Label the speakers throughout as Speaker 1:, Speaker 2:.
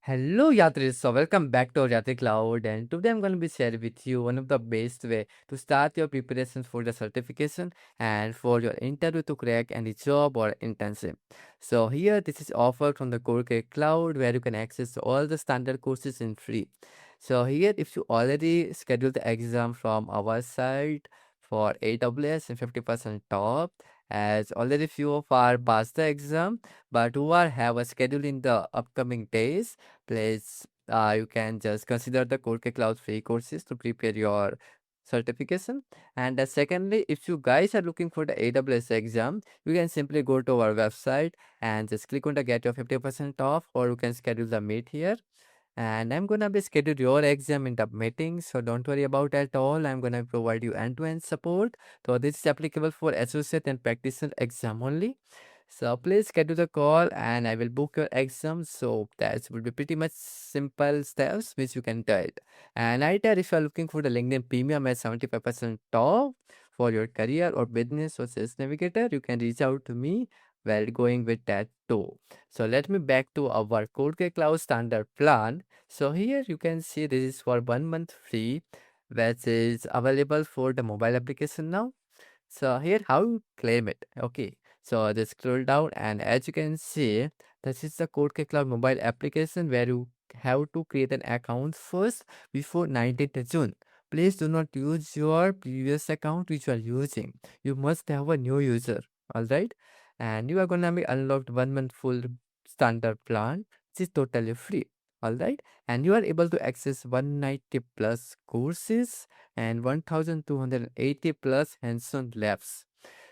Speaker 1: Hello, Yatri. So, welcome back to our Yatri Cloud. And today I'm going to be sharing with you one of the best way to start your preparations for the certification and for your interview to crack any job or internship. So, here this is offered from the KodeKloud where you can access all the standard courses in free. So, here if you already scheduled the exam from our side for AWS and 50% top, as already few of our passed the exam, but who are have a schedule in the upcoming days, please you can just consider the KodeKloud free courses to prepare your certification. And secondly, if you guys are looking for the AWS exam, you can simply go to our website and just click on the get your 50% off, or you can schedule the meet here. And I'm gonna be schedule your exam in the meeting, so don't worry about at all. I'm gonna provide you end-to-end support. So this is applicable for associate and practitioner exam only. So please schedule the call and I will book your exam. So that will be pretty much simple steps which you can do it. And either if you are looking for the LinkedIn Premium at 75% off for your career or business or sales navigator, you can reach out to me while going with that too. So let me back to our KodeKloud standard plan. So here you can see this is for 1 month free, which is available for the mobile application now. So here how you claim it. Okay. So just scroll down and as you can see, this is the KodeKloud mobile application where you have to create an account first before 19th June. Please do not use your previous account which you are using. You must have a new user. Alright. And you are gonna be unlocked 1 month full standard plan, which is totally free. Alright. And you are able to access 190 plus courses and 1280 plus hands-on labs.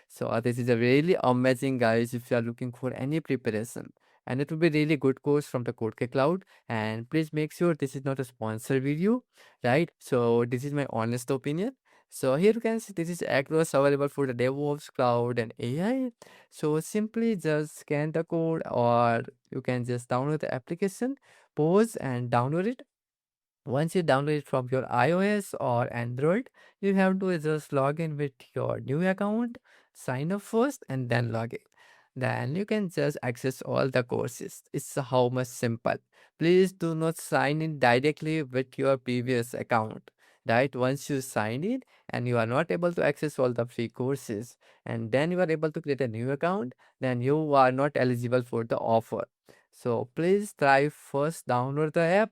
Speaker 1: So this is a really amazing, guys, if you are looking for any preparation. And it will be really good course from the KodeKloud. And please make sure this is not a sponsored video, right? So this is my honest opinion. So here you can see this is across available for the DevOps, cloud, and AI. So simply just scan the code, or you can just download the application, pause and download it. Once you download it from your iOS or Android, you have to just log in with your new account, sign up first, and then log in. Then you can just access all the courses. It's how much simple. Please do not sign in directly with your previous account. Right? Once you sign in and you are not able to access all the free courses, and then you are able to create a new account, then you are not eligible for the offer. So please try first download the app,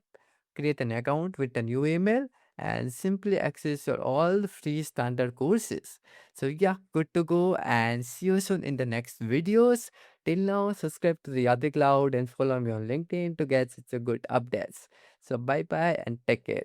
Speaker 1: create an account with a new email, and simply access your all the free standard courses. So yeah, good to go and see you soon in the next videos. Till now, subscribe to the Yatri Cloud and follow me on LinkedIn to get such a good updates. So bye bye and take care.